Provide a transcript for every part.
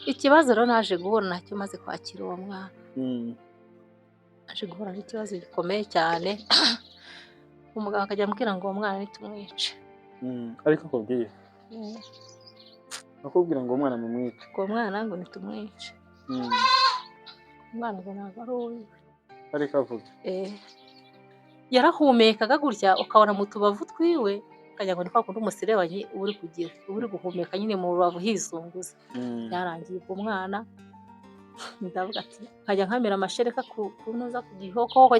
ikibazo rero naje guhura nacyo maze kwakira uwo mwana. Naje guhura n'ikibazo gikomeye cyane umugabo akajya ambwira ngo uwo mwana nitumwice. Ariko akubwira akubwira ngo uwo mwana mumwice. Uwo mwana ngo nitumwice. Umwana ngo ntabwo ari uwiwe. Ariko avuga yarahumekaga gutya ukabona mu tubavu twiwe ukajya ngo ni kwa kundi umuserebanyi uri kugira uri guhumeka nyine mu rubavu hizunguza. Yarangiye ubwo mwana ndavuga ati nkajya nkamera amashereka kunoza ku gihoko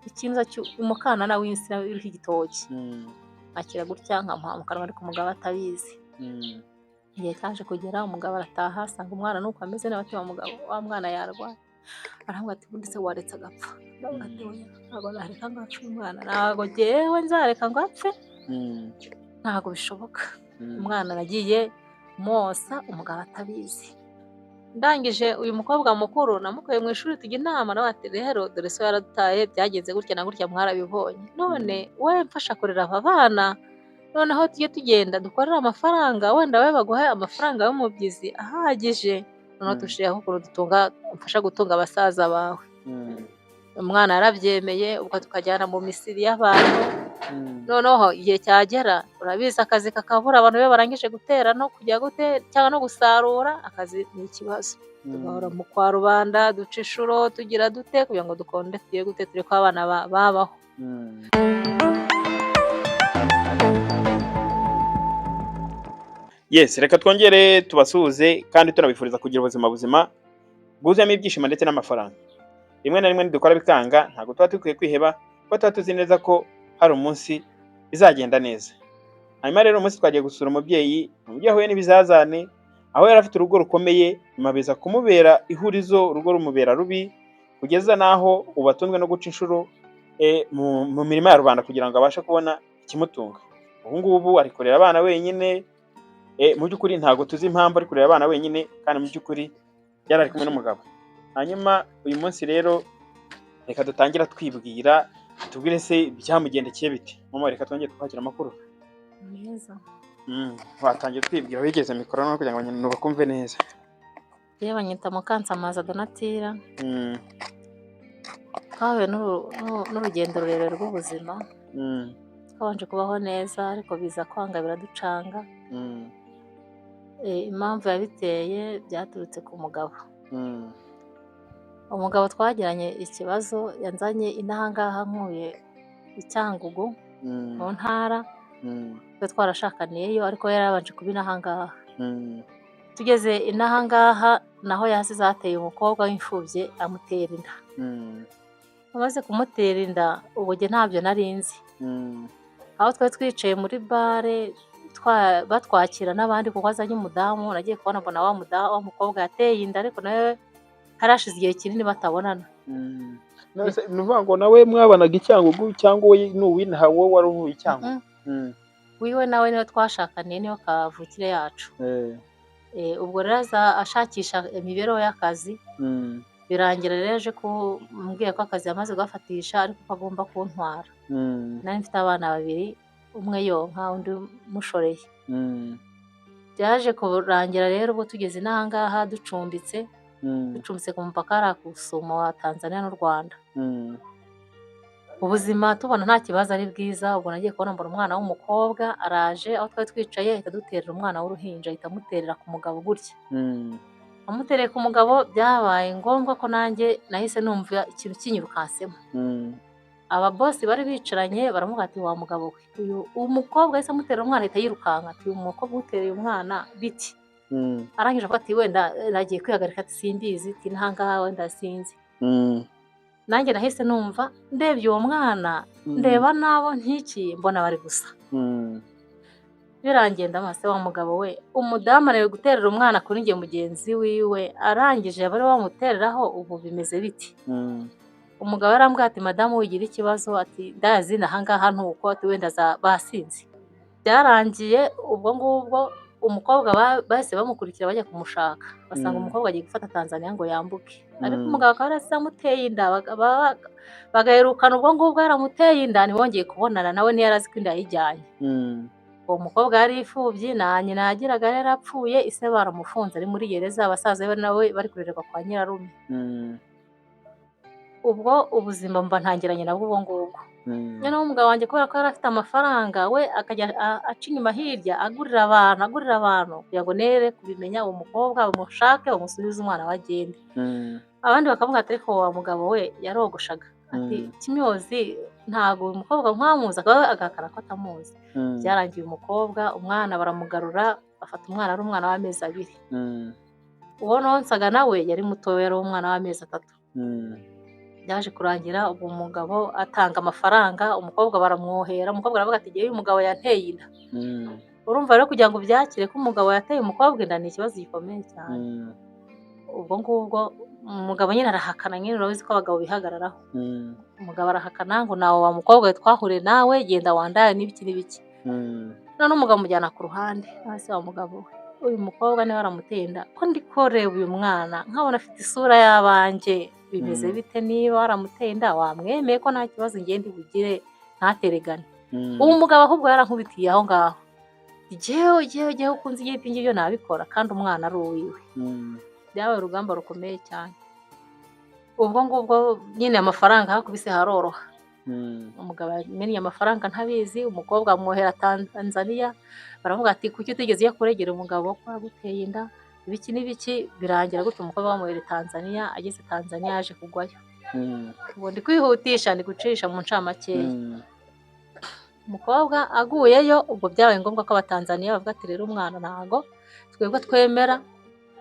ikinza cy'umukanana w'insina uriho igitoki. Akira gutya nkamuha mu kanwa ariko umugabo atabizi. Igihe cyaje kugera umugabo arataha asanga umwana nuko ameze n'abati wa mugabo wa mwana yarwaye. Arambwira ati ubundi se waretse agapfa. Ndavuga ati oya ntabwo nareka ngo apfe umwana, ntabwo jyewe nzareka ngo apfe, ntabwo bishoboka. Umwana nagiye mosa umugabo atabizi. Ndangije uyu mukobwa mukuru namukuye mu ishuri tujya inama nawe ati rero dore so yaradutaye byagenze gutya na gutya mwarabibonye, none we mfasha kurera aba bana, noneho tujye tugenda dukorera amafaranga wenda we baguhe amafaranga y'umubyizi ahagije, noneho dushireho ukuntu mfasha gutunga abasaza bawe. Umwana yarabyemeye ubwo tukajyana mu misiri y'abantu. Noneho igihe cyagera urabizi akazi kakabura abantu be barangije gutera no kujya cyangwa no gusarura, akazi ni ikibazo. Tugahora mu kwa rubanda duca inshuro tugira dute kugira ngo dukonde tugiye gute turi ko abana babaho. Yes, reka twongere tubasuhuze kandi tunabifuriza kugira ubuzima buzima bwuzuyemo ibyishimo ndetse n'amafaranga. Rimwe na rimwe nidukora bikanga ntabwo tuba dukwiye kwiheba, kuko tuba tuzi neza ko hari umunsi bizagenda neza. Hanyuma rero umunsi twagiye gusura umubyeyi ahuye n'ibizazane, aho yari afite urugo rukomeye nyuma biza kumubera ihurizo, urugo rumubera rubi kugeza naho ubatunzwe no guca inshuro mu mirima ya rubanda kugira ngo abashe kubona ikimutunga. Ubu ngubu ari kurera abana wenyine. Mu by'ukuri ntabwo tuzi impamvu ari kurera abana wenyine, kandi mu by'ukuri yari ari kumwe n'umugabo. Hanyuma uyu munsi rero reka dutangira twibwira, tubwire se byamugendekeye bite. Mama reka twongere twakira amakuru Neza. Watangiye twibwira wigeze mikoro no kugira ngo abantu bakumve neza. Yewe banyita Mukansamaza Donatira. Twahuye n'urugendo rurerure rw'ubuzima. Twabanje kubaho neza ariko biza kwanga biraducanga. Impamvu yabiteye byaturutse ku mugabo. Umugabo twagiranye ikibazo yanzanye inahangaha nkuye Icyangugu mu ntara. Twe twarashakaniyeyo ariko yarabanje kuba inahangaha. Tugeze inahangaha naho yasize ateye umukobwa w'imfubye amutera inda. Amaze kumutera inda ubujye ntabyo narinzi. Aho twari twicaye muri bare batwakira n'abandi kuko azanye umudamu, nagiye kubona mbona wa mukobwa yateye inda ariko nawe harashize igihe kinini batabonana. Nuvuga ngo nawe mwabanaga Icyangugu cyangwa we n'uwinaha wowe wari uvuye Icyangugu? Wiwe nawe niwe twashakaniye niyo kavukire yacu. Ubwo rero aza ashakisha imibereho y'akazi. Birangira rero aje kumbwira ko akazi yamaze kugafatisha ariko ko agomba kuntwara. Nari mfite abana babiri, umwe yonka undi mushoreye. Byaje kurangira rero ubwo tugeze inahangaha ducumbitse ku mupaka hariya ku Rusumo wa Tanzania n'u Rwanda. Ubuzima tubona nta kibazo ari bwiza. Ubwo nagiye kubona mbona umwana w'umukobwa araje aho twari twicaye ahita aduterera umwana w'uruhinja, ahita amuterera ku mugabo gutya. Amutereye ku mugabo byabaye ngombwa ko nanjye nahise numva ikintu kinyirukansemo. Aba boss bari bicaranye baramuga ati wa mugabo we uyu umukobwa yise amuterera umwana ahita yirukanka ati uyu mukobwa utereye umwana biti. Arangije avuga ati wenda nagiye kwihagarika ati simbizi ati ntangaha wenda sinzi. Nanjye nahise numva ndebye uwo mwana ndeba nabo ntikiye mbona bari gusa. Birangiye ndamase wa mugabo we umudamu ari guterera umwana kuri nge mugenzi wiwe, arangije bari bamutereraho ubu bimeze biti. Umugabo arambwira ati madamu wigira ikibazo ati ndazi nahangaha ntuko ati wenda basinzi. Byarangiye ubwo ngubwo umukobwa bahise bamukurikira bajya kumushaka, basanga umukobwa agiye gufata Tanzania ngo yambuke. Ariko umugabo akaba yarasize amuteye inda, bagaherukana ubwo ngubwo yaramuteye inda ntibongeye kubonana, nawe ntiyarazi ko inda yayijyanye. uwo mukobwa yari imfubyi, nta nyina yagiraga yarapfuye, ise baramufunze ari muri gereza, basaza be nawe bari kurererwa kwa nyirarume. Ubwo ubuzima mba ntangiranye nabwo ubwo ngubwo. Noneho umugabo wanjye kubera ko yari afite amafaranga, we akajya aca inyuma hirya agurira abantu kugira ngo nere kubimenya, uwo mukobwa bamushake bamusubize umwana we agende. Abandi bakavuga ati ariko wa mugabo we yarogoshaga, ati Kimyozi ntabwo uyu mukobwa nkamuzi, akaba agahakana ko atamuzi. Byarangiye umukobwa umwana baramugarura, bafata umwana ari umwana w'amezi 2. Uwo nonsaga nawe yari mutoya, yari umwana w'amezi 3. Byaje kurangira ubwo umugabo atanga amafaranga, umukobwa baramwohera, umukobwa aravuga ati uyu mugabo yanteye inda. Urumva rero kugira ngo byakire ko umugabo yateye umukobwa inda ni ikibazo gikomeye cyane. Ubwo ngubwo umugabo nyine arahakana, nyine urabizi ko abagabo bihagararaho. Umugabo arahakana ngo nawe wa mukobwa twahuriye nawe genda wandaye n'ibiki n'ibiki. None umugabo mujyana ku ruhande, hasi wa mugabo we, uyu mukobwa niwe aramuteye inda, ko ndi koreba uyu mwana nkabona afite isura y'abanjye, bimeze bite niba waramuteye inda wamwemeye ko nta kibazo ngende bugire ntateregane. Uwo mugabo ahubwo yarankubitiye aho ngaho, jewe ukunze igiti ngibyo nabikora kandi umwana ari uwiwe. Byabaye urugamba rukomeye cyane. Ubwo ngubwo nyine amafaranga hakubise haroroha. Umugabo yamenye amafaranga ntabizi, umukobwa amwohera Tanzania, baravuga ati kuki utigeze kuregera umugabo ko yaguteye inda, ibiki n'ibiki. Birangira gute umukobwa bamuhera Tanzania, ageze Tanzania yaje kugwayo. Ubu ndi kwihutisha, ndi gucisha mu ncamakeya. Umukobwa aguyeyo, ubwo byabaye ngombwa ko abatanzania bavuga ati rero umwana ntago twebwe twemera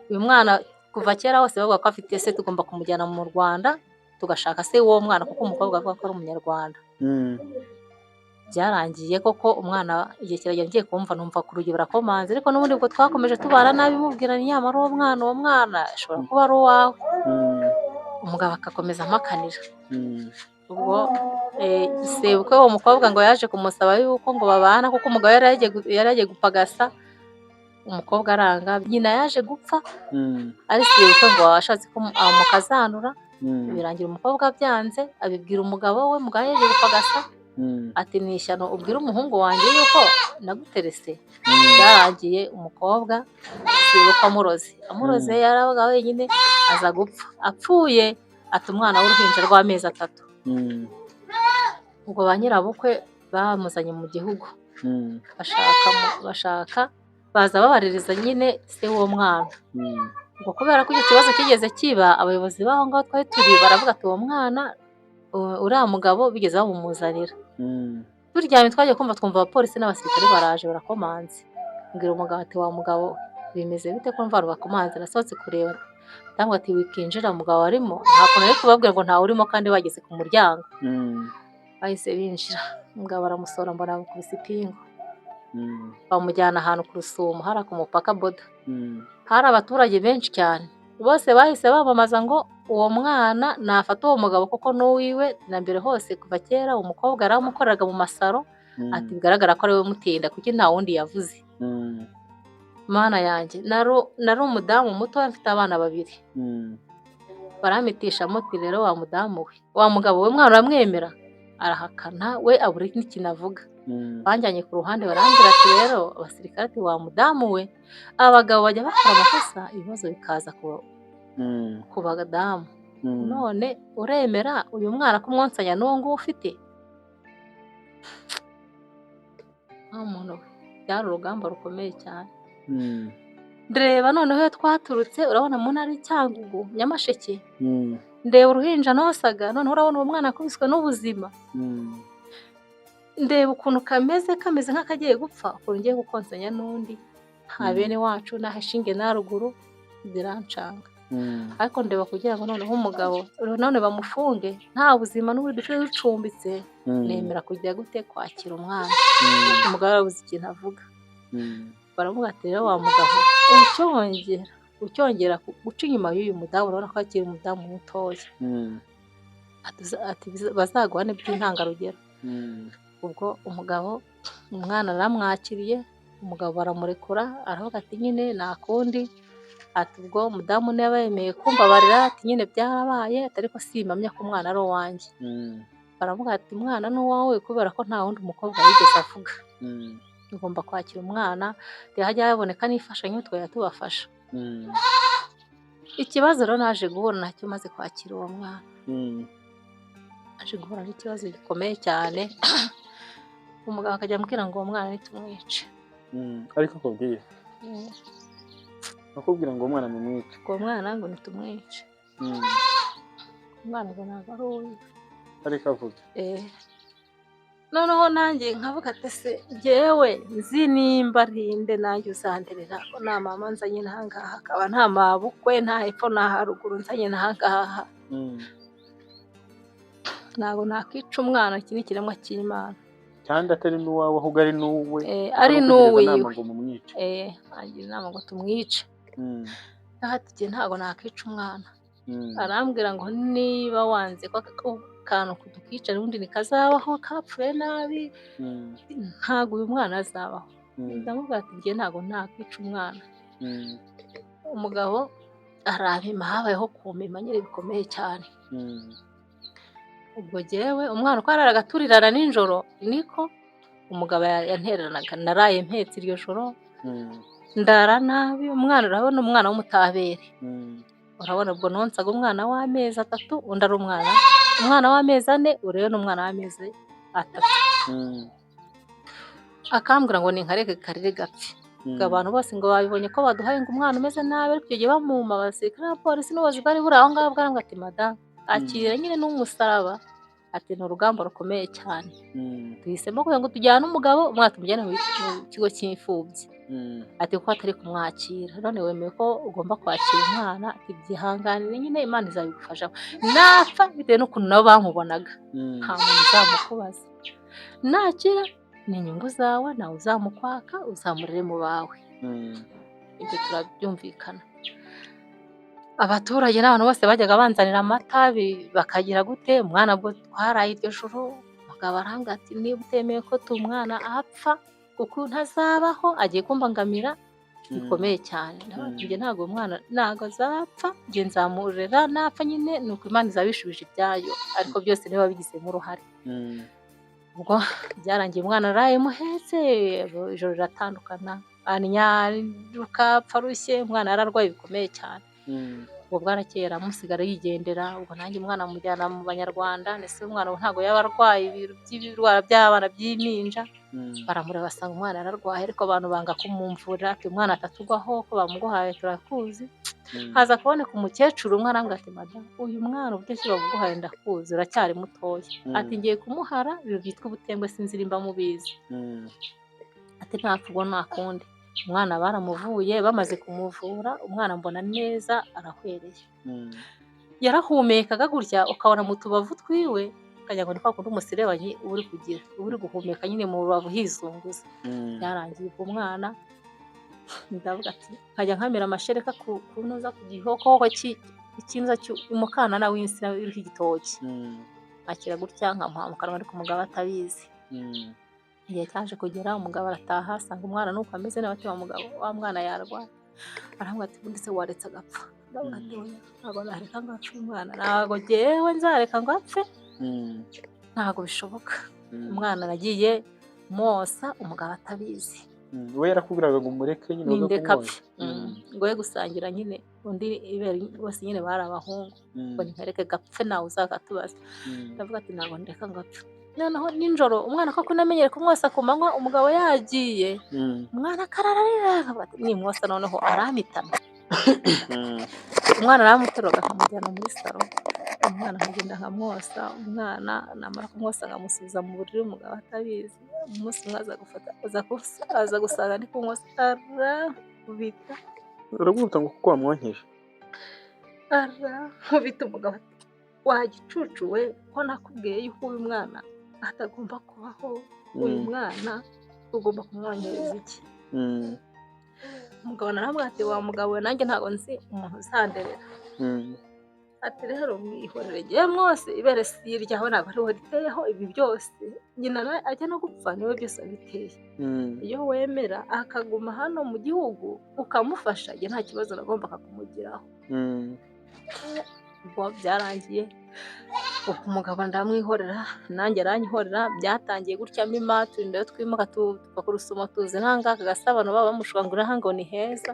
uyu mwana, kuva kera hose bavuga ko afite se, tugomba kumujyana mu Rwanda tugashaka se w'uwo mwana kuko umukobwa avuga ko ari umunyarwanda. Byarangiye koko umwana igihe kiragera ngiye kumva numva ku rugi barakomanze, ariko n'ubundi ubwo twakomeje tubana nabi mubwira ni nyamara uwo mwana ashobora kuba ari uwawe. Umugabo akakomeza amakanira. Ubwo sebukwe uwo mukobwa ngo yaje kumusaba yuko ngo babana, kuko umugabo yari yagiye gupagasa, umukobwa aranga. Nyina yaje gupfa, ari sebukwe ngo washatse ko amukazanura. Birangira umukobwa byanze, abibwira umugabo we, umugabo yagiye gupagasa, ati ni ishyano ubwira umuhungu wanjye yuko naguterese. Byarangiye umukobwa sebukwe amuroze yarabaga wenyine, aza gupfa. Apfuye ati umwana w'uruhinja rw'amezi 3. Ubwo ba nyirabukwe bamuzanye mu gihugu, bashaka baza babaririza nyine se w'uwo mwana. Ubwo kubera ko icyo kibazo kigeze kiba, abayobozi baho ngaho twari turi baravuga ati uwo mwana uriya mugabo bigeze bamumuzanira. Turyamye twagiye twumva abapolisi n'abasirikare baraje barakomanze. Mbwira umugabo ati wa mugabo bimeze bite ko mva bakomanze? Nasohotse kureba, ndamubwira ati wikinjira, umugabo arimo. Nta kuntu ari kubabwira ngo ntawe urimo kandi bageze ku muryango. Bahise binjira, umugabo aramusora, mbona bamukubise ipingu. Bamujyana ahantu ku Rusumo, hari ku mupaka boda. Hari abaturage benshi cyane, bose bahise bamamaza ngo uwo mwana nafata uwo mugabo kuko n'uwiwe, na mbere hose kuva kera umukobwa aramukoreraga mu masaro. Ati bigaragara ko ari we muteye inda kuko nta wundi yavuze. Mana yanjye, nari umudamu muto mfite abana 2. Baramitisha muti rero wa mudamu we, wa mugabo we mwana uramwemera? Arahakana, we abura n'ikintu avuga. Banjyanye ku ruhande barambwira ati rero abasirikare ati wa mudamu we, abagabo bajya bakora amakosa ibibazo bikaza ku badamu. None uremera uyu mwana ko umwonsanya n'uwo nguwo ufite? Muntu we, byari urugamba rukomeye cyane. Ndeba noneho iyo twaturutse, urabona mu ntara y'Icyangugu Nyamasheke, ndeba uruhinja nosaga, noneho urabona uwo mwana akubiswe n'ubuzima. Ndeba ukuntu kameze nk'akagiye gupfa, ukuntu ngiye gukonsanya n'undi, nta bene wacu nta shinge na ruguru, zirancanga. Ariko ndeba kugira ngo noneho umugabo none bamufunge nta buzima n'ubundi duce ducumbitse, nemera kujya gute kwakira umwana. Umugabo arabuze ikintu avuga. Baravuga ati rero wa mugabo ucyongera guca inyuma y'uyu mudamu, urabona ko akiri umudamu mutoya, ati bazaguhane by'intangarugero. Ubwo umwana aramwakiriye, umugabo baramurekura, aravuga ati nyine nta kundi. Ati ubwo umudamu niba yemeye kumbabarira, ati nyine byarabaye, ariko simpamya ko umwana ari uwanjye. Baravuga ati umwana ni uwawe kubera ko nta wundi mukobwa yigeze avuga. tugomba kwakira umwana hajya haboneka n'imfashanyo twajya tubafasha. Ikibazo rero naje guhura nacyo maze kwakira uwo mwana, naje guhura n'ikibazo gikomeye cyane umugabo akajya ambwira ngo uwo mwana nitumwice. Ariko akubwiye akubwira ngo uwo mwana mumwice, uwo mwana ngo nitumwice, umwana ngo ntabwo ari uwiwe. ariko avuga noneho nanjye nkavuga ati se jyewe nzi nimba rinde nanjye uzanderera ko nta mama nzanye n'ahangaha, akaba nta mabukwe nta hepfo nta haruguru nzanye n'ahangaha, ntabwo nakwica umwana. Iki ni ikiremwa cy'Imana kandi atari n'uwawe ahubwo ari n'uwe, ari n'uwiwe. ngo mumwice, agira inama ngo tumwice. ati ntabwo nakwica umwana. Arambwira ngo niba wanze ko akantu kudukica ubundi nikazabaho kapfuye nabi, ntabwo uyu mwana azabaho. Ndamubwira ati njye ntabwo nakwica umwana. Umugabo arabima, habayeho kumima nyine bikomeye cyane. Ubwo jyewe umwana uko araragaturirana nijoro niko umugabo yantereranaga. Naraye mpetse iryo joro ndara nabi. Umwana urabona umwana w'umutabere, urabona ubwo nonsaga umwana w'amezi 3, undi ari umwana w'amezi 4, urebe n'umwana w'amezi 3. Akambwira ngo ninkareke karire gapfe. Ubwo abantu bose ngo babibonye ko baduhaye ngo umwana umeze nabi, ariko igihe bamuma abasirikare na polisi n'ubuyobozi bwari buri aho ngaho bwarambwira ati madamu akirira nyine n'umusaraba, ati ni urugamba rukomeye cyane. Tuhisemo kugira ngo tujyane umugabo umwana tumujyane mu kigo cy'imfubyi, ati kuko atari kumwakira. None wemeye ko ugomba kwakira umwana, ati byihanganire nyine Imana izabigufasha. Napfa bitewe n'ukuntu nabo bamubonaga, nta muntu uzamukubaza. Nakira ni inyungu zawe, nawe uzamukwaka uzamurere mu bawe. Ibyo turabyumvikana. Abaturage n'abantu bose bajyaga banzanira amata bakagira gute. Umwana bwo twaraye iryo joro, umugabo arambwira ati niba utemeye ko umwana apfa kuko ntazabaho, agiye kumbangamira bikomeye cyane. Njye ntabwo umwana ntabwo azapfa, njye nzamurera, napfa nyine nuko Imana izabishubije ibyayo, ariko byose niba bigizemo uruhare. Ubwo byarangiye umwana araye muhetse, ijoro riratandukana, anyaruka apfa arushye. Umwana yararwaye bikomeye cyane. Ubwo bwarakeye aramusigara yigendera. Ubwo nanjye umwana amujyana mu Banyarwanda, ndetse umwana ntabwo yaba arwaye ibirwara by'abana by'impinja. Baramureba basanga umwana yararwaye, ariko abantu banga kumumvura, ati umwana atatugwaho ko bamuguhaye turakuzi. Haza kuboneka umukecuru umwe arambwira ati madamu uyu mwana uburyo ki bamuguhaye ndakuzi, uracyari mutoya, ati ngiye kumuhara, ibyo byitwa ubutembwe sinzi nimba mubizi. Ati ntapfa ubwo nta kundi. Umwana baramuvuye, bamaze kumuvura umwana mbona neza arahwereye. Yarahumekaga gutya ukabona mu tubavu twiwe ukajya ngo ni kwa kundi umuserebanyi uri kugira, uri guhumeka nyine mu rubavu hizunguza. Byarangiye ubwo umwana ndavuga ati nkajya nkamera amashereka kunoza ku gihoko ikinza cy'umukanana w'insina uriho igitoki. Akira gutya nkamuha mu kanwa, ariko umugabo atabizi. Igihe cyaje kugera umugabo arataha, asanga umwana nuko ameze nawe, ati wa mugabo wa mwana yarwaye. Arambwira ati ubundi se waretse agapfa? Ndavuga ati ntabwo nareka ngo apfe umwana, ntabwo jyewe nzareka ngo apfe, ntabwo bishoboka. Umwana nagiye mosa umugabo atabizi. We yarakubwiraga ngo umureke nyine nindeka apfe, ngo ye gusangira nyine, undi bose nyine bari abahungu, ngo ninkareke gapfe nawe uzakatubaza. Ndavuga ati ntabwo ndeka ngo apfe. Noneho nijoro umwana ko kunamenyere kumwosa ku manywa, umugabo yagiye, umwana akarararira, nimwosa noneho aramitana. Umwana aramuteruga akamujyana muri salo, umwana akagenda nkamwosa. Umwana namara kumwosa nkamusubiza mu buriri, umugabo atabizi. Umunsi umwe aza gusanga ndi kumwosa, arabita uragumva ngo kuko wamwonkeje, arabita. Umugabo ati wagicucu we, ko nakubwiye yuko uyu mwana atagomba kubaho, uyu mwana ugomba kumwongereza iki? Umugabo naramubwira ati wa mugabo we, nanjye ntabwo nzi umuntu uzanderera. Ati rero mwihorere, ngewe mwose ibere si iryaho, ntabwo ariho riteyeho ibi byose. Nyina nawe ajya no gupfa niwe byose abiteye. Iyo wemera akaguma hano mu gihugu ukamufasha, njye nta kibazo nagombaga kumugiraho. ubwo byarangiye ubwo umugabo ndamwihorera nanjye aranyihorera, byatangiye gutya mima turinda yo twimuka tuva ku Rusumo tuza n'ahangaha ku Gasabano baba bamushura ngo uraha ngo ni heza,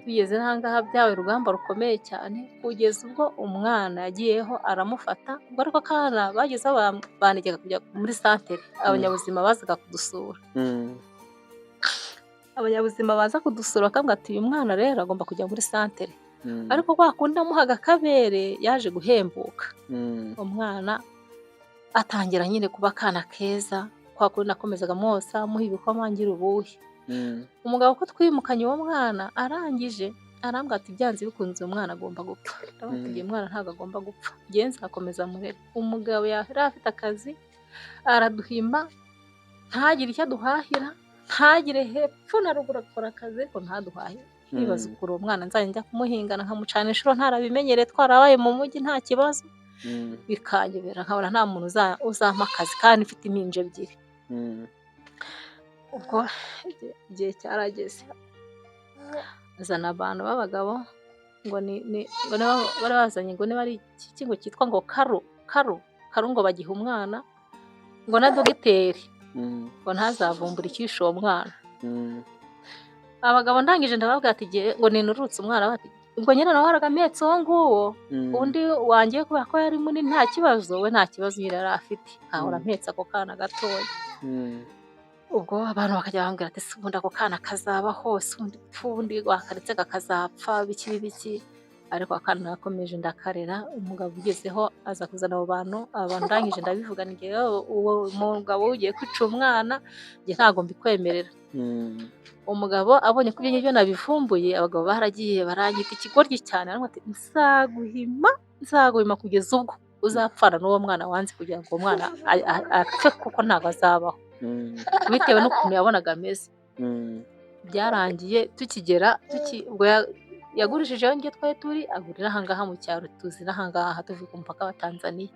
tugeze n'ahangaha byabaye urugamba rukomeye cyane kugeza ubwo umwana yagiyeho aramufata, ubwo ariko akana bagezeho bantegeka kujya muri santere, abanyabuzima bazaga kudusura. Abanyabuzima baza kudusura bakambwira ati uyu mwana rero agomba kujya muri santere, ariko kwa kundi namuhaga akabere yaje guhembuka. Umwana atangira nyine kuba akana keza, kwa kundi nakomezaga mwosa muha ibikoma ngira ubuhe. Umugabo ko twimukanye uwo mwana arangije arambwira ati byanze bikunze uyu mwana agomba gupfa. Ndavuga ati uyu mwana ntabwo agomba gupfa, njye nzakomeza murere. Umugabo yari afite akazi araduhimba, ntagire icyo aduhahira, ntagire hepfo na ruguru akora akazi ariko ntaduhahire. Nibaza ukuntu uwo mwana nzajya njya kumuhingana nkamucana inshuro ntarabimenyereye, twarabaye mu mujyi nta kibazo, bikanyobera nkabona nta muntu uzampa akazi kandi mfite impinja ebyiri. Ubwo igihe cyarageze azana abantu b'abagabo ngo bari bazanye ngo niba ari iki ngo cyitwa ngo karu ngo bagiha umwana ngo na dogiteri ngo ntazavumbura icyishe uwo mwana. Abagabo ndangije ndababwira ati ngo ninurutse umwana bati ubwo nyine nawe waragametse uwo nguwo, undi wangiye kubera ko yari munini nta kibazo, we nta kibazo yari afite, ahora mpetse ako kana gatoya. Ubwo abantu bakajya bambwira ati se ubundi ako kana kazaba hose ubundi wakaretse kakazapfa biki, ariko akana nakomeje ndakarera. Umugabo ugezeho aza kuzana abo bantu ndangije ndabivuga ngewe uwo mugabo ugiye kwica umwana njye ntabwo mbikwemerera. Umugabo abonye ko ibyo ngibyo nabivumbuye, abagabo baragiye baranyita ikigoryi cyane, ati nzaguhima kugeza ubwo uzapfana n'uwo mwana wanze kugira ngo uwo mwana apfe kuko ntabwo azabaho, bitewe n'ukuntu yabonaga ameze. Byarangiye ubwo yagurishije aho ngiye twari turi, agurira ahangaha mu cyaro tuzi n'ahangaha tuvuye ku mupaka wa Tanzania.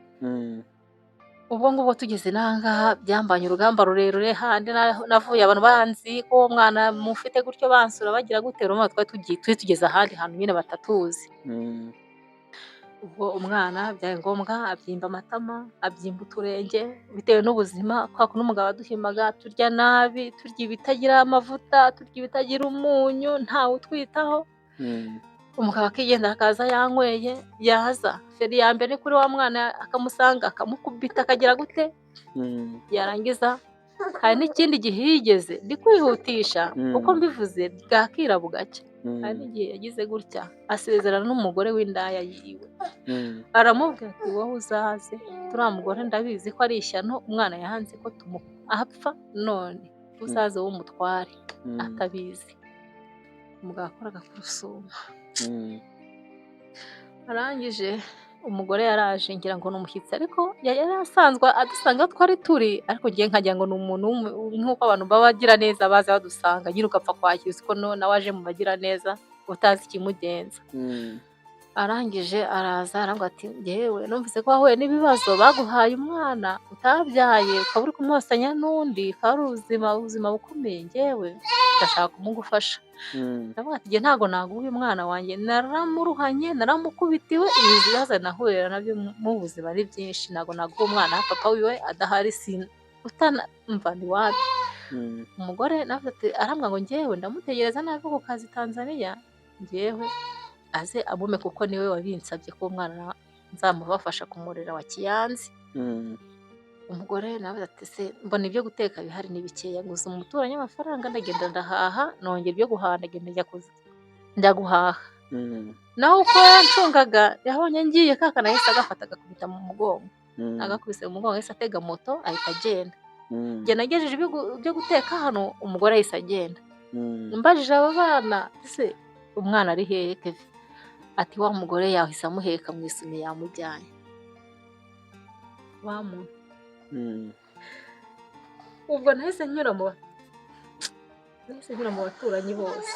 Ubwo ngubwo tugeze n'ahangaha byambanye urugamba rurerure, handi navuye abantu banzi ko uwo mwana mufite gutyo bansura bagira gutera umwana twari tugeze ahandi hantu nyine batatuzi. Ubwo umwana byabaye ngombwa abyimba amatama, abyimba uturenge bitewe n'ubuzima, kwa kundi umugabo aduhimaga turya nabi, turya ibitagira amavuta, turya ibitagira umunyu, ntawe utwitaho. Umugabo akigendera akaza yanyweye, yaza feri ya mbere ni kuri wa mwana akamusanga akamukubita akagira gute, yarangiza hari n'ikindi gihe yigeze ndi kwihutisha uko mbivuze bwakira bugacya. Hari n'igihe yagize gutya asezerana n'umugore w'indaya yiwe, aramubwira ati wowe uzaze, turiya mugore ndabizi ko ari ishyano umwana yahanze ko apfa, none uzaze w'umutware atabizi. Umugabo akoraga ku Rusumo. Arangije umugore yaraje ngira ngo ni umushyitsi, ariko yari asanzwe adusanga aho twari turi, ariko ngiye nkagira ngo ni umuntu nk'uko abantu babagira neza baza badusanga nyine ugapfa kwakira, uzi ko nawe aje mu bagira neza utazi ikimugenza. Arangije araza arambwira ati ngewe numvise ko wahuye n'ibibazo, baguhaye umwana utabyaye ukaba uri kumwosanya n'undi, ukaba ari ubuzima bukomeye, ngewe ndashaka kumugufasha. Ndavuga ati ntabwo naguha uyu mwana wanjye, naramuruhanye naramukubitiwe, ibi bibazo nahurira nabyo mu buzima ari byinshi, ntabwo naguha umwana papa wiwe adahari, utanumva ni wapi. Umugore nawe arambwira ngo ngewe ndamutegereza nava ku kazi Tanzania, ngewe aze amume kuko niwe wabinsabye ko umwana nzamubafasha kumurera wa kiyanzi. Umugore nawe ati se mbona ibyo guteka bihari ni bikeya, nguza umuturanyi amafaranga ndagenda ndahaha, nongera ibyo guhaha ndagenda njya guhaha. Naho uko yancungaga yabonye ngiye kakana yahise agafata agakubita mu mugongo, agakubise mu mugongo yahise atega moto ahita agenda. Njye nagejeje ibyo guteka hano, umugore yahise agenda. Mbajije aba bana se umwana ari hehe Kevin, ati wa mugore yahise amuheka mu isume yamujyanye. Wa muntu ubwo nahise nyura mu baturanyi bose,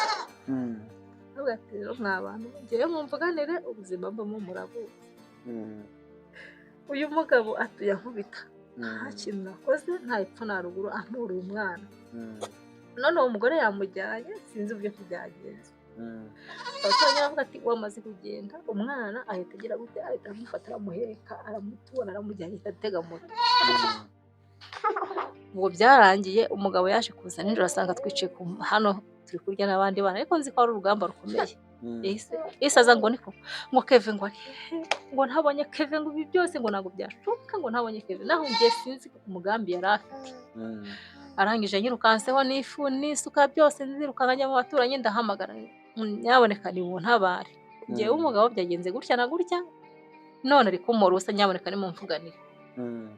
ndavuga ati rero mwa bantu ngewe mumvuganire ubuzima mbamo murabuzi. Uyu mugabo atuye ankubita, nta kintu nakoze, nta epfo na ruguru, ampura uyu mwana. None uwo mugore yamujyanye sinzi uburyo byagenze. abaturanyi baravuga ati wamaze kugenda, umwana ahita agira gute, ahita amufata aramuheka aramutubona aramujyana ahita atega moto. Ubwo byarangiye umugabo yaje kuza nijoro asanga twicaye hano turi kurya n'abandi bana, ariko nzi ko ari urugamba rukomeye. Yahise aza ngo niko ngo Kevin ngo ngo ntabonye Kevin ngo ibi byose ngo ntabwo byashoboka ngo ntabonye Kevin, naho ngiye sinzi umugambi yari afite. Arangije nyirukanseho n'ifu n'isuka byose nzirukanga njya mu baturanyi ndahamagara, nyaboneka nimuntabare, njyewe umugabo byagenze gutya na gutya none ari kumurusa, nyaboneka nimumvuganire.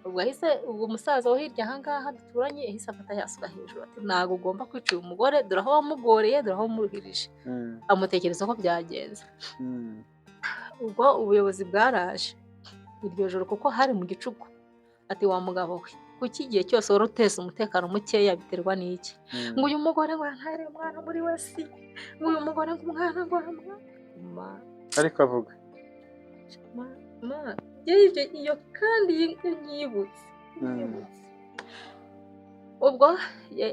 Ubwo ubwo umusaza wo hirya aha ngaha duturanye yahise afata yasuka hejuru ati ntabwo ugomba kwica uyu mugore, dore aho wamugoreye, dore aho wamuruhirije. Amutekereza ko byagenze. Ubwo ubuyobozi bwaraje iryo joro kuko hari mu gicuku, ati wa mugabo we kuki igihe cyose wari uteza umutekano mukeya biterwa n'iki? Ngo uyu mugore ngo yantaye umwana muri we si, ngo uyu mugore ngo umwana ngo ariko avuga iyo kandi yibutse. Ubwo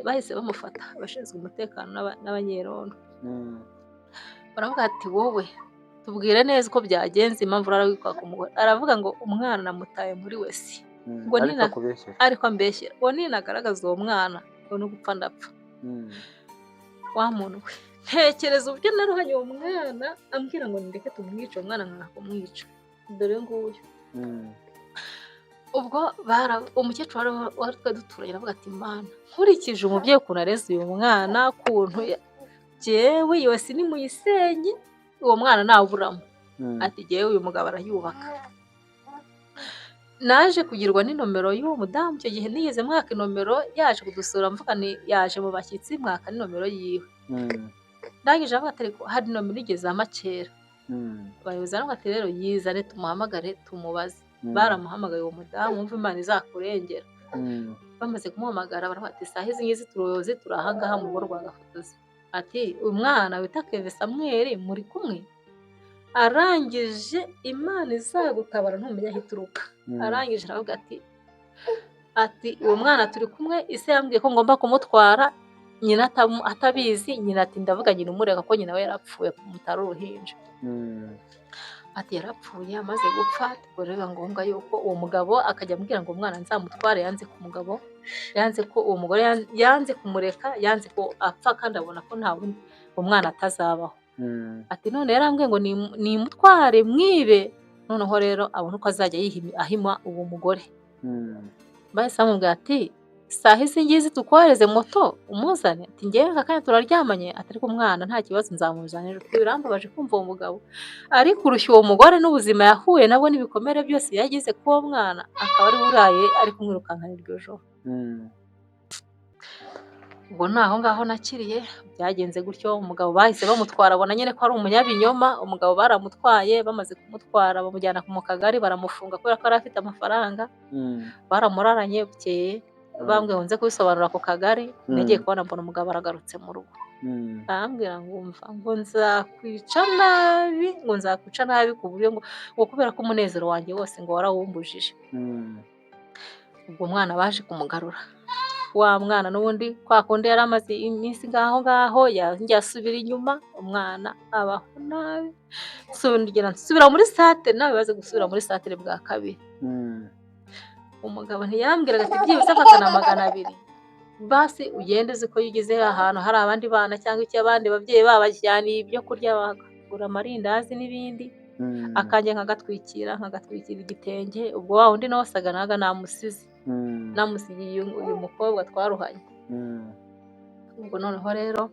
bahise bamufata abashinzwe umutekano n'abanyerondo. Baravuga ati wowe tubwire neza uko byagenze, impamvu urarwikwa ku mugore. Aravuga ngo umwana namutaye muri we si, ngo ariko ambeshyera ngo ninagaragaza uwo mwana ngo no gupfa ndapfa. Wa muntu we ntekereza uburyo naruhanye uwo mwana ambwira ngo ndeke tumwice, uwo mwana nkanga kumwica, dore nguyu. Ubwo umukecuru wari twe duturanye aravuga ati mana nkurikije umubyeyi ukuntu areze uyu mwana, kuntu jewe yose ni muyisenye uwo mwana nawuburamo. Ati jewe uyu mugabo arayubaka. Naje kugirwa n'inomero y'uwo mudamu, icyo gihe nigeze mwaka inomero, yaje kudusura mvuga ni yaje mu bashyitsi mwaka n'inomero yiwe. Ndangije avuga ati ariko hari nomero igeze amakera. Abayobozi baravuga ati rero yizane tumuhamagare tumubaze. Baramuhamagaye uwo mudamu, wumva Imana izakurengera. Bamaze kumuhamagara baravuga ati saha izi ngizi turoyoze turi aha ngaha mu rugo rwa Gafotozi. Ati umwana wita Kevin Samuel muri kumwe? Arangije Imana izagutabara ntumenya aho ituruka. Arangije aravuga ati uwo mwana turi kumwe, ise yambwiye ko ngomba kumutwara, nyina atabizi. Nyina ati ndavuga nyina umureka ko nyina we yarapfuye kumutara uruhinja. Ati yarapfuye amaze gupfa, ubwo rero biba ngombwa yuko uwo mugabo akajya ambwira ngo umwana nzamutware. Yanze ku mugabo, yanze ko uwo mugore yanze kumureka, yanze ko apfa kandi abona ko nta wundi umwana atazabaho. Ati none yarambwiye ngo nimutware mwibe, noneho rero abona uko azajya ahima uwo mugore. Bahise bamubwira ati saha izi ngizi tukwohereze moto umuzane. Ati ngewe aka kanya turaryamanye, ati ariko umwana nta kibazo nzamuzanira. Birambabaje kumva uwo mugabo ari kurushya uwo mugore n'ubuzima yahuye nabwo n'ibikomere byose yagize k'uwo mwana, akaba ari buraye ari kumwirukankana iryo joro. Ubwo naho ngaho nakiriye byagenze gutyo. Umugabo bahise bamutwara, abona nyine ko ari umunyabinyoma. Umugabo baramutwaye, bamaze kumutwara bamujyana mu kagari baramufunga kubera ko yari afite amafaranga. Baramuraranye bukeye bambwiye ngo nze kubisobanura ku kagari. Nagiye kubona mbona umugabo aragarutse mu rugo. Arambwira ngo umva ngo nzakwica nabi ku buryo ngo kubera ko umunezero wanjye wose ngo warawumbujije. Ubwo umwana baje kumugarura, wa mwana n'ubundi kwa kundi yari amaze iminsi ngaho yagiye asubira inyuma, umwana abaho nabi. Nsubira muri sate, nawe baze gusubira muri sate bwa kabiri. Umugabo ntiyambwiraga ati byibuze afata na 200 basi ugende uzi ko yigeze ahantu hari abandi bana cyangwa icyo abandi babyeyi babajyaniye ibyo kurya, bagura amarindazi n'ibindi, akanje nkagatwikira igitenge. Ubwo wa wundi nawe asaga naga namusigiye uyu mukobwa twaruhanye. Ubwo noneho rero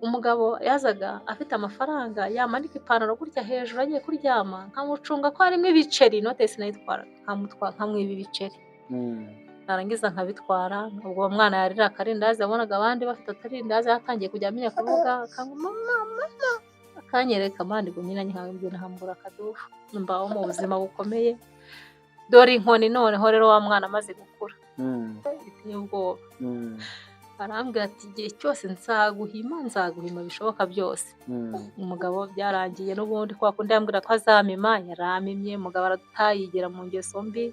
umugabo yazaga afite amafaranga, yamanika ipantaro gutya hejuru agiye kuryama, nkamucunga ko harimo ibiceri, inote sinayitwara, nkamwiba ibiceri. Narangiza nkabitwara. Ubwo umwana yarira akarindazi, abonaga abandi bafite atarindazi, yatangiye kujya amenya kuvuga, mama akanyereka amandi gunyina nkambye nahambura akadufu. Mbaho mu buzima bukomeye, dore inkoni. Noneho rero wa mwana amaze gukura biteye ubwoba. Arambwira ati igihe cyose nzaguhima bishoboka byose. Umugabo byarangiye n'ubundi kwa kundi yambwira ko azamima, yaramimye. Umugabo aratayigera mu ngeso mbi,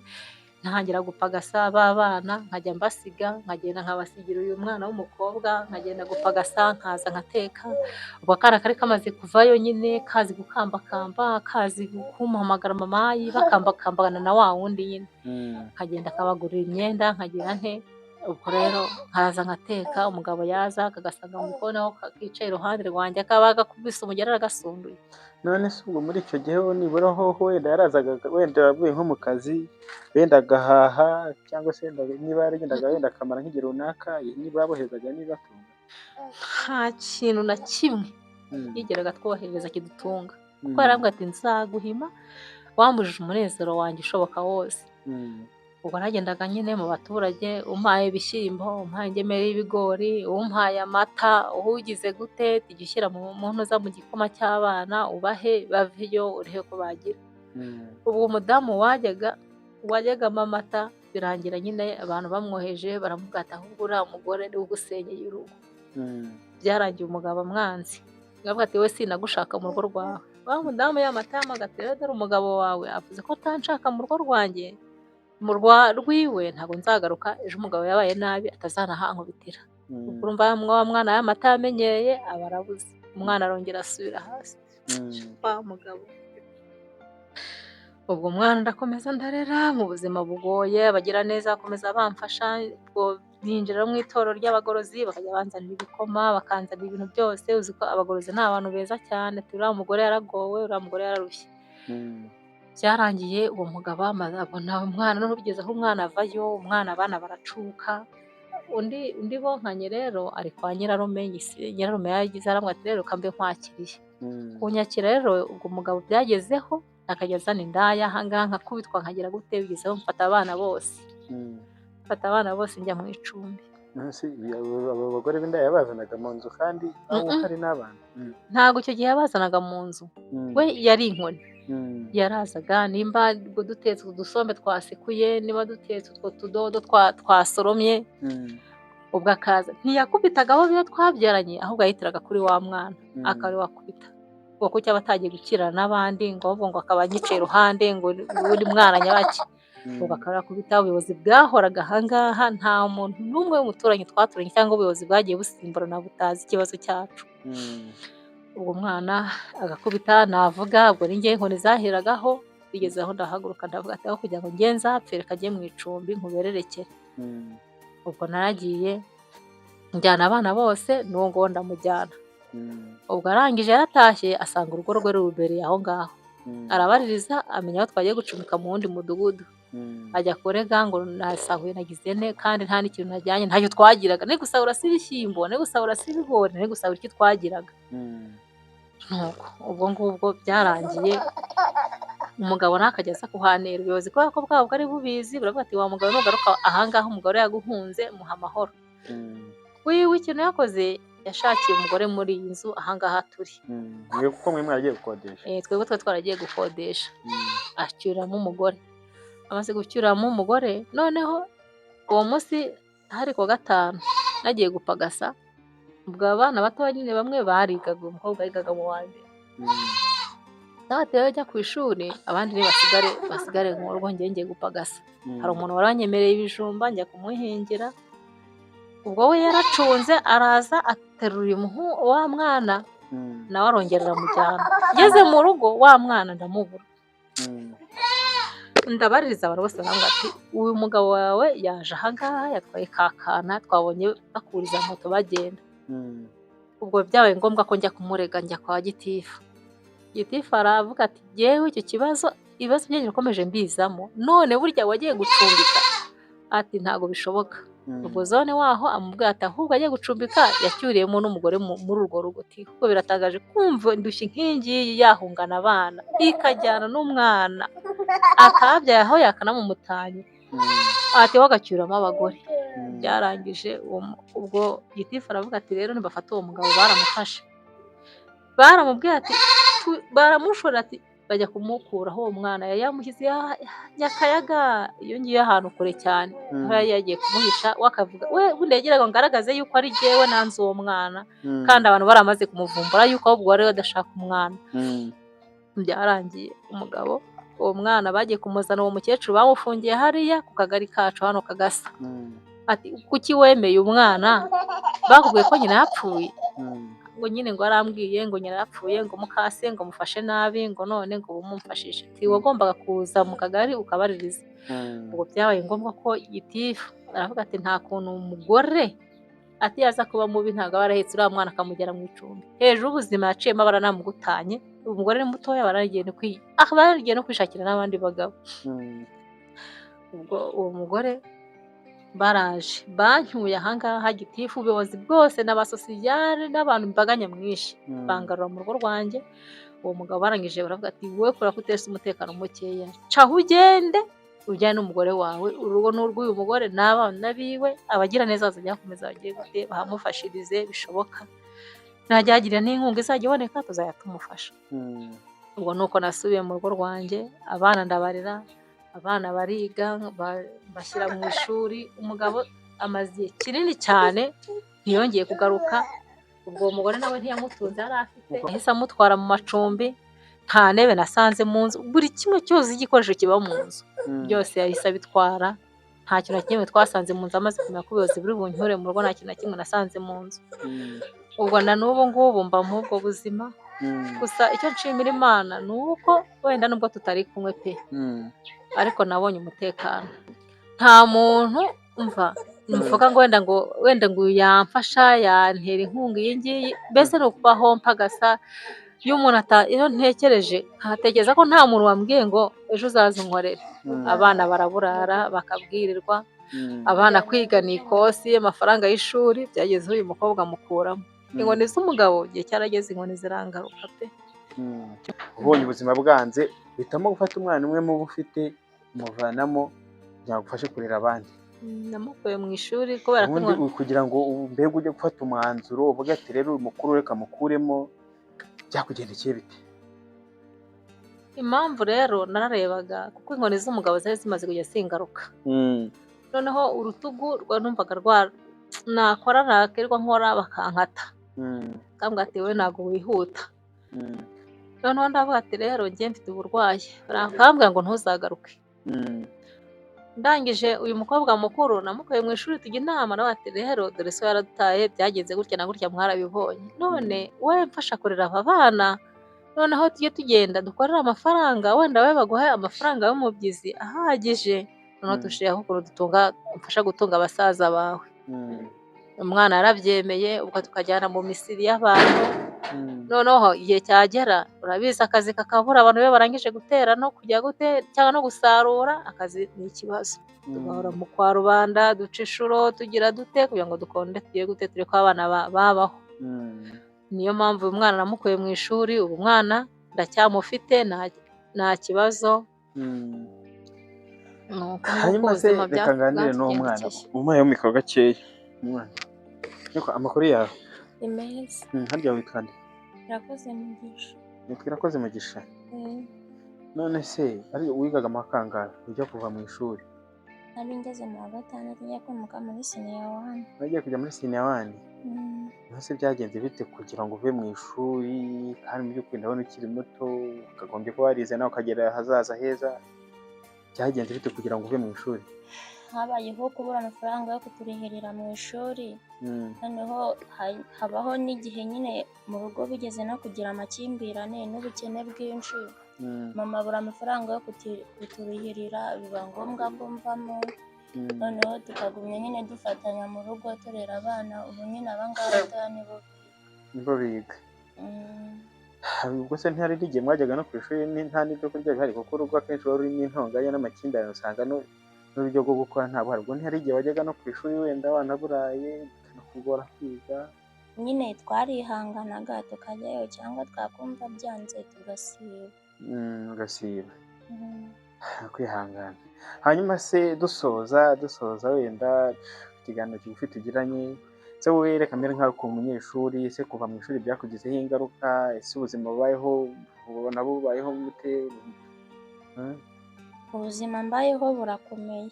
ntangira gupagasa b'abana nkajya mbasiga, nkagenda nkabasigira uyu mwana w'umukobwa, nkagenda gupagasa nkaza nkateka, ubwo akana kari kamaze kuvayo nyine kazi gukambakamba, kazi kumpamagara mama bakambakambana na wa wundi nyine, nkagenda kabagurira imyenda nkagira nte, ubwo rero nkaza nkateka, umugabo yaza akagasanga mu gikoni aho kicaye iruhande rwanjye akaba gakubise umugeri aragasumbuye. none se ubwo muri icyo gihe nibura ho wenda yarazaga wenda avuye nko mu kazi wenda agahaha cyangwa se niba yaragendaga wenda akamara nk'igihe runaka niba yaboherezaga n'ibatunga? Nta kintu na kimwe yigeraga twoherereza kidutunga, kuko yarambwira ati nzaguhima wambujije umunezero wanjye ushoboka wose. ubwo nagendaga nyine mu baturage, umpaye ibishyimbo, umpaye ingemeri y'ibigori, umpaye amata, ugize gute tujya ushyira mu ntuza mu gikoma cy'abana ubahe baveyo urebe ko bagira. ubwo umudamu wajyagamo amata birangira nyine abantu bamwoheje baramubwira ati ahubwo uriya mugore niwe ugusenyeye urugo. byarangiye umugabo amwanzi, aravuga ati we sinagushaka mu rugo rwawe. wa mudamu y'amata yamagati rero dore umugabo wawe avuze ko atanshaka mu rugo rwanjye, mu rwiwe ntabwo nzagaruka, ejo umugabo yabaye nabi atazanahankubitira. ubwo urumva wa mwana y'amata yamenyeye aba arabuze, umwana arongera asubira hasi. wa mugabo ubwo umwana ndakomeza ndarera mu buzima bugoye, abagira neza bakomeza bamfasha, ubwo ninjira mu itorero ry'abagorozi bakajya banzanira ibikoma, bakanzanira ibintu byose. uzi ko abagorozi ni abantu beza cyane, uriya mugore yaragowe, uriya mugore yararushye. byarangiye uwo mugabo abona umwana, no bigeze aho umwana avayo, umwana abana baracuka. undi bonkanye rero ari kwa nyirarume, nyirarume yagize aramubwira ati rero kambe nkwakiriye. kunyakira rero ubwo umugabo byagezeho akajya azana indaya ahangaha nkakubitwa nkagira gute, bigezeho mfata abana bose njya mu icumbi. abo bagore b'indaya yabazanaga mu nzu kandi aho hari n'abana? ntabwo icyo gihe yabazanaga mu nzu, we yari inkoni. yarazaga nimba dutetse udusombe twasekuye, niba dutetse utwo tudodo twasoromye, ubwo akaza ntiyakubitaga abo biyo twabyaranye, ahubwo yahitiraga kuri wa mwana akaba ari wakubita, kuko cyaba atagiye gukirana n'abandi ngo ahubwo ngo akaba anyicaye iruhande ngo uri mwana nyabaki. ubwo akaba yakubita. ubuyobozi bwahoraga ahangaha, nta muntu n'umwe w'umuturanyi twaturanye cyangwa ubuyobozi bwagiye busimburana butazi ikibazo cyacu. ubwo umwana agakubita navuga, ubwo ninjye inkoni zahiragaho. bigeze aho ndahaguruka ndavuga ati aho kugira ngo njye nzapfe reka njye mu icumbi nkubererekere. ubwo naragiye njyana abana bose n'uwo ngo ndamujyana. ubwo arangije yaratashye asanga urugo rwe rubereye aho ngaho, arabaririza amenya aho twagiye gucumbika mu wundi mudugudu. ajya kurega ngo nasahuye nagize ne, kandi nta n'ikintu najyanye, ntacyo twagiraga, ni gusahura si ibishyimbo, ni gusahura si ibigori, ni gusahura iki twagiraga. nuko ubwo ngubwo byarangiye umugabo ntakajya aza kuhanera. ubuyobozi kubera ko bwabo bwari bubizi, baravuga ati wa mugabo nugaruka ahangaha umugore yaguhunze muha amahoro. wiwe ikintu yakoze yashakiye umugore muri iyi nzu ahangaha turi. kuko mwe mwaragiye gukodesha? twebwe twaragiye gukodesha. acyuramo umugore, amaze gucyuramo umugore, noneho uwo munsi hari kuwa gatanu nagiye gupagasa. ubwo abana bato nyine bamwe barigaga, umukobwa yigaga mu wa mbere. nabatewe ajya ku ishuri, abandi basigare mu rugo ngiye gupagasa. hari umuntu wari wanyemereye ibijumba njya kumuhingira. ubwo we yaracunze araza aterura wa mwana, nawe arongera aramujyana. ngeze mu rugo wa mwana ndamubura. ndabaririza abantu bose baravuga ati uyu mugabo wawe yaje ahangaha yatwaye kakana, twabonye bakuriza moto bagenda. ubwo byabaye ngombwa ko njya kumurega, njya kwa gitifu. gitifu aravuga ati yewe icyo ibibazo byanyu bikomeje mbizamo, none burya wagiye gucumbika? ati ntabwo bishoboka. ubwo zone waho amubwira ati ahubwo agiye gucumbika yacyuriyemo n'umugore muri urwo rugo. kuko biratangaje kumva indushyi nk'ingiyi yahungana abana ikajyana n'umwana akabyaye aho yakanamumutanye, ati wagacyuramo abagore. byarangije ubwo gitifu aravuga ati rero nibafata uwo mugabo. baramufashe, baramubwira ati baramushora, ati bajya kumukuraho uwo mwana. yari yamushyize Nyakayaga, iyo ngiyo ahantu kure cyane, aho yari yagiye kumuhisha. wakavuga we bundi yagiraga ngo ngaragaze yuko ari jyewe nanze uwo mwana, kandi abantu baramaze kumuvumbura yuko ahubwo wari badashaka umwana. byarangiye umugabo uwo mwana bagiye kumuzana, uwo mukecuru bamufungiye hariya ku kagari kacu hano Kagasa. Ati kuki wemeye umwana bakubwiye ko nyina yapfuye? Ngo nyine ngo arambwiye ngo nyina yapfuye, ngo mukase ngo mufashe nabi, ngo none ngo bumumfashishe. Ati wagombaga kuza mu kagari ukabaririza. Ubwo byabaye ngombwa ko gitifu aravuga ati nta kuntu umugore ati yaza kuba mubi, ntabwo aba yarahetse uriya mwana akamugera mu icumbi. Hejuru ubuzima yaciyemo baranamugutanye, umugore ni mutoya, baragiye no kwishakira n'abandi bagabo. Ubwo uwo mugore baraje bancyuye ahangaha gitifu, ubuyobozi bwose n'abasosiyare n'abantu imbaga nyamwinshi bangarura mu rugo rwanjye. Uwo mugabo barangije baravuga ati wowe kora ko uteza umutekano mukeya, caho ugende ujyane n'umugore wawe, urugo n'urw'uyu mugore n'abana biwe, abagira neza bazajya bakomeza bagiye gute bahamufashirize bishoboka, najya yagira n'inkunga izajya iboneka tuzajya tumufasha. Ubwo nuko nasubiye mu rugo rwanjye, abana ndabarera, abana bariga bashyira mu ishuri. Umugabo amaze igihe kinini cyane ntiyongeye kugaruka. Ubwo uwo mugore nawe ntiyamutunze yari afite, yahise amutwara mu macumbi, nta ntebe nasanze mu nzu, buri kimwe cyose igikoresho kiba mu nzu byose yahise abitwara, nta kintu na kimwe twasanze mu nzu. Amaze kumenya ko ubuyobozi buri bunyure mu rugo, nta kintu na kimwe nasanze mu nzu. Ubwo na n'ubu ngubu mba muri ubwo buzima. Gusa icyo nshimira Imana ni uko wenda nubwo tutari kumwe pe, ariko nabonye umutekano. Nta muntu mvuga ngo wenda ngo yamfasha yantera inkunga iyi ngiyi, mbese ni ukubaho mpagasa. Iyo umuntu iyo ntekereje nkatekereza ko nta muntu wambwiye ngo ejo uzaze unkorere, abana baraburara bakabwirirwa, abana kwiga ni ikosi, amafaranga y'ishuri byagezeho uyu mukobwa amukuramo. Inkoni z'umugabo igihe cyarageze, inkoni zirangaruka pe. Ubonye ubuzima bwanze uhitamo gufata umwana umwe muba ufite umuvanamo kugira ngo ugufashe kurera abandi. Namukuye mu ishuri kubera ko kugira ngo mbega ujye gufata umwanzuro uvuga ati rero uyu mukuru reka mukuremo, byakugendekeye bite? Impamvu rero nararebaga kuko inkoni z'umugabo zari zimaze kujya zingaruka. Noneho urutugu numvaga nakora nakerwa nkora bakankata, kambwa ati we ntabwo wihuta. Noneho ndavuga ati rero njye mfite uburwayi, bakambwira ngo ntuzagaruke. Ndangije uyu mukobwa mukuru namukuye mu ishuri tujya inama, nawe ati rero dore so yaradutaye, byagenze gutya na gutya mwarabibonye, none we mfasha kurera aba bana, noneho tujye tugenda dukorera amafaranga, wenda we baguhe amafaranga y'umubyizi ahagije, noneho dushireho ukuntu mfasha gutunga abasaza bawe. Umwana yarabyemeye, ubwo tukajyana mu misiri y'abantu. Noneho igihe cyagera, urabizi akazi kakabura, abantu be barangije gutera no kujya cyangwa no gusarura, akazi ni ikibazo. Tugahora mu kwa rubanda duca inshuro tugira dute kugira ngo dukonde tugiye gute turi ko abana babaho. Niyo mpamvu uyu mwana namukuye mu ishuri, ubu mwana ndacyamufite nta kibazo. Hanyuma se reka nganire n'umwana umuhaye mu mikoro gakeya. Umwana amakuru yawe ni meza. Harya witwa nde? Irakoze Mugisha. Nitwa Irakoze Mugisha. None se ari wigaga mu kangahe ujya kuva mu ishuri? Nari ngeze mu wa gatandatu njya kwimuka muri senior 1. Nagiye kujya muri senior 1. Nose byagenze bite kugira ngo uve mu ishuri kandi mu by'ukuri ndabona ukiri muto, ukagombye kuba warize nawe ukagera ahazaza heza, byagenze bite kugira ngo uve mu ishuri? Habayeho kubura amafaranga yo kuturihirira mu ishuri, noneho habaho n'igihe nyine mu rugo bigeze no kugira amakimbirane n'ubukene bwinshi. Mama abura amafaranga yo kuturihirira, biba ngombwa ko mvamo. Noneho tukagumya nyine dufatanya mu rugo turera abana. Ubu nyine abangaba batanu nibo biga. Ubwo se ntihari n'igihe mwajyaga no ku ishuri nta n'ibyo kurya bihari, kuko urugo akenshi wari urimo intonganya n'amakimbirane, usanga n'uburyo bwo gukora ntabwo hari. Ubwo ntihari igihe wajyaga no ku ishuri wenda wanaburaye bikanakugora kwiga? Nyine twarihanganaga tukajyayo, cyangwa twakumva byanze tugasiba. Ugasiba. Kwihangana. Hanyuma se dusoza wenda ikiganiro kigufi tugiranye, se wowe reka mbere nk'aho ku munyeshuri, ese kuva mu ishuri byakugizeho ingaruka? Ese ubuzima bubayeho ubona bubayeho gute? Ubuzima mbayeho burakomeye.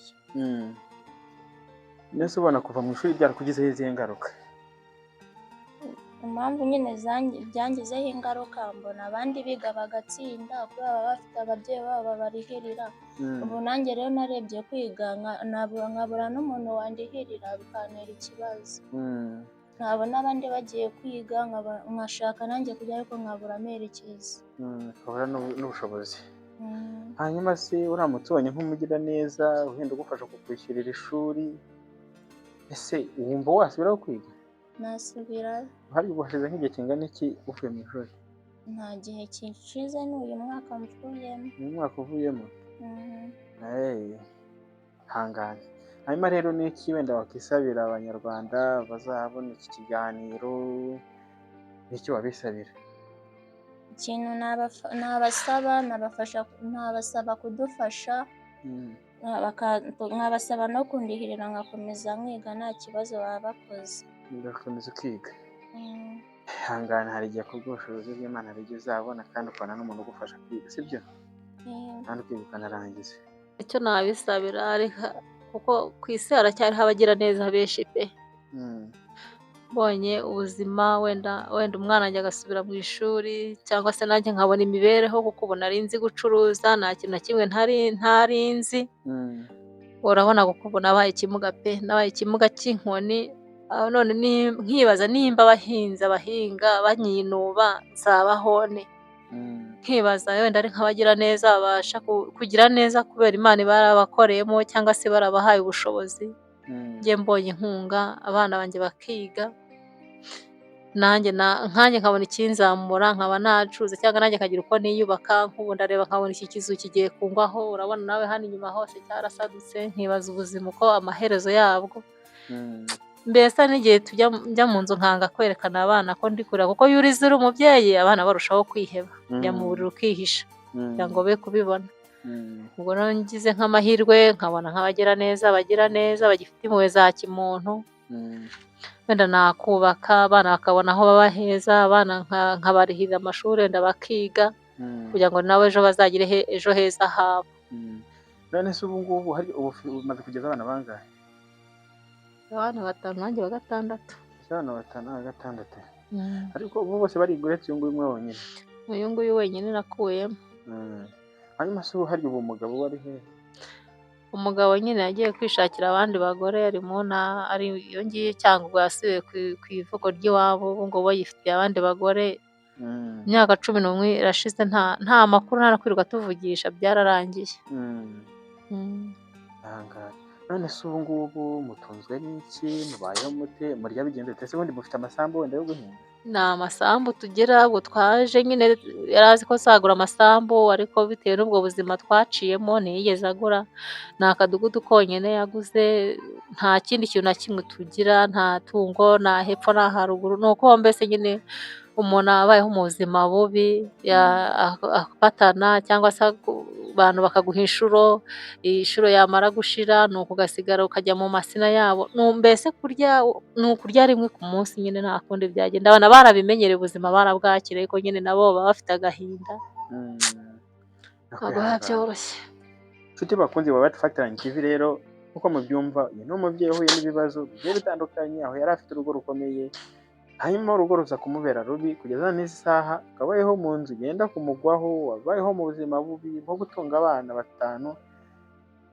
Nese ubona kuva mu ishuri byarakugizeho izihe ngaruka? impamvu nyine byangizeho ingaruka, mbona abandi biga bagatsinda kubera baba bafite ababyeyi babo babarihirira. Ubu nanjye rero narebye kwiga nkabura n'umuntu wandihirira bikantera ikibazo. Nkabona abandi bagiye kwiga nkashaka nanjye kujya ariko nkabura amerekezo. ukabura n'ubushobozi. Hanyuma se uramutse ubonye nk'umugira neza uhenda ugufasha kukwishyurira ishuri, ese wumva wasubiraho kwiga? Nasubirayo. Hari hashize nk'igihe kingana iki uvuye mu ishuri? Nta gihe kishize, ni uyu mwaka mvuyemo. Uyu mwaka uvuyemo? Hangane. Hanyuma rero ni iki wenda wakisabira abanyarwanda bazabona iki kiganiro, n'icyo wabisabira? Ikintu nabasaba kudufasha, nkabasaba no kundihirira ngakomeza nkiga nta kibazo baba bakoze. Ugakomeza ukiga. Hangane, hari igihe kubw'ubushobozi bw'Imana hari igihe uzabona kandi ukabona n'umuntu ugufasha kwiga, sibyo? Kandi ukiga ukanarangiza. Icyo nabisabira kuko ku isi haracyariho abagira neza benshi pe. Mbonye ubuzima wenda umwana wanjye agasubira mu ishuri, cyangwa se nanjye nkabona imibereho, kuko ubu nari nzi gucuruza nta kintu na kimwe ntari nzi. Urabona kuko ubu nabaye ikimuga pe, nabaye ikimuga cy'inkoni. None nkibaza nimba abahinga banyinuba nzabahone. Nkibaza wenda ari nk'abagira neza babasha kugira neza kubera Imana barabakoreyemo cyangwa se barabahaye ubushobozi. Njye mbonye inkunga abana banjye bakiga, nanjye nkabona ikinzamura, nkaba nacuruza cyangwa nanjye nkagira uko niyubaka. Nk'ubu ndareba nkabona iki kizu kigiye kungwaho, urabona nawe hano inyuma hose cyarasadutse. Nkibaza ubuzima uko amaherezo yabwo. Mbese n'igihe njya mu nzu nkanga kwerekana abana ko ndi kurira, kuko iyo urize uri umubyeyi abana barushaho kwiheba, njya mu buriri ukihisha kugira ngo be kubibona. Ubwo rero ngize nk'amahirwe nkabona nk'abagira neza bagifite impuhwe za kimuntu, wenda nakubaka abana bakabona aho baba heza, abana nkabarihirira amashuri wenda bakiga, kugira ngo nabo ejo bazagire ejo heza habo. None se ubu ngubu umaze kugeza abana bangahe? Abana 5 nanjye wa 6. Abana 5 wa 6. Ariko ubu bose bari uretse uyu nguyu umwe wonyine? Uyu nguyu wenyine nakuyemo. Hanyuma se hari ubu umugabo wari he? Umugabo nyine yagiye kwishakira abandi bagore, ari iyo ngiye cyangwa ubwo yasubiye ku ivuko ry'iwabo. Ubu ngo yifitiye abandi bagore. Imyaka 11 irashize nta makuru ntarakwirirwa tuvugisha, byararangiye. None se ubu ngubu mutunzwe n'iki? Mubayeho mute? Murya bigenda bite? Ese ubundi mufite amasambu wenda yo guhinga? Nta masambu tugira, ubwo twaje nyine yari azi ko azagura amasambu, ariko bitewe n'ubwo buzima twaciyemo ntiyigeze agura. Ni akadugudu konyine yaguze, nta kindi kintu na kimwe tugira, nta tungo, nta hepfo nta haruguru. Ni uko mbese nyine umuntu abayeho mu buzima bubi, apatana cyangwa se abantu bakaguha inshuro yamara gushira ni ukugasigara ukajya mu masina yabo. Mbese kurya ni ukurya rimwe ku munsi, nyine nta kundi byagenda. Abana barabimenyereye ubuzima barabwakira, ariko nyine nabo baba bafite agahinda, ntabwo biba byoroshye. Nshuti bakunzi ba White Factory TV rero, uko mubyumva uyu ni umubyeyi uhuye n'ibibazo bigiye bitandukanye, aho yari afite urugo rukomeye, hanyuma urugo ruza kumubera rubi kugeza n'izi saha akabayeho mu nzu yenda kumugwaho. Wabayeho mu buzima bubi bwo gutunga abana 5,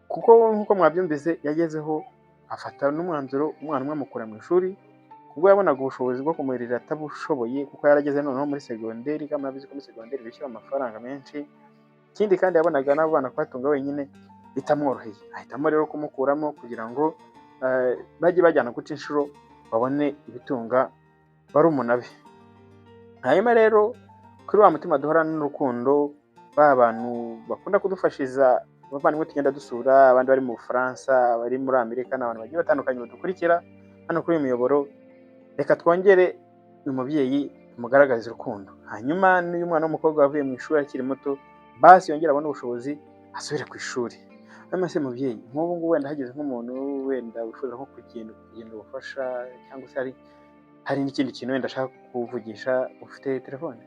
kuko nk'uko mwabyumvise yagezeho afata n'umwanzuro umwana umwe amukura mu ishuri, ubwo yabonaga ubushobozi bwo kumurira atabushoboye, kuko yarageze noneho muri segonderi, kandi murabizi ko muri segonderi bishyura amafaranga menshi. Ikindi kandi yabonaga n'abo bana kubatunga wenyine bitamworoheye, ahitamo rero kumukuramo kugira ngo bajye bajyana guca inshuro babone ibitunga barumuna be. Hanyuma rero kuri wa mutima duhorana n'urukundo, ba bantu bakunda kudufashiza, abavandimwe tugenda dusura, abandi bari mu Bufaransa, bari muri Amerika, n'abantu bagiye batandukanye badukurikira hano kuri uyu muyoboro, reka twongere uyu mubyeyi tumugaragarize urukundo. Hanyuma n'uyu mwana w'umukobwa wavuye mu ishuri akiri muto, basi yongera abone ubushobozi asubire ku ishuri. Hanyuma se mubyeyi, nk'ubu ngubu wenda hageze nk'umuntu wenda wifuza nko kugenda ubufasha, cyangwa se hari n'ikindi kintu wenda ashaka kuvugisha, ufite telefone?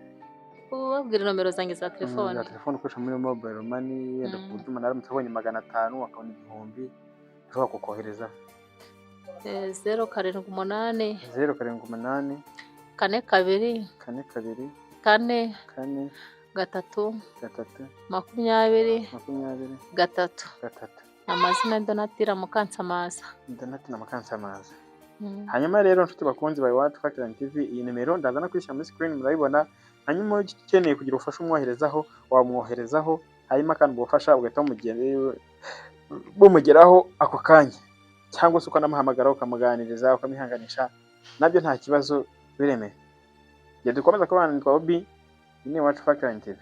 Ubabwira nomero zanjye za telefone. Za telefone ukoresha muri mobile money, wenda ku buryo umuntu aramutse abonye 500 akabona 1000 ashobora kukohereza. 078 078 kane kabiri 42 kane 4 gatatu 3 20 20 gatatu. 3 Amazina Donatira Mukansamaza. Donatille na Mukansamaza. Mm. Hanyuma rero nshuti bakunzi ba Iwacu Fakirani TV, iyi nimero ndaza no kwishyira muri screen murayibona. Hanyuma ukeneye kugira ubufasha umwoherezaho wamwoherezaho, hanyuma kandi ubufasha ugahita bumugeraho ako kanya, cyangwa se ukanamuhamagara ukamuganiriza ukamwihanganisha, nabyo nta kibazo, biremeye. Dukomeza kubana, nitwa Obi, ni Iwacu Fakirani TV.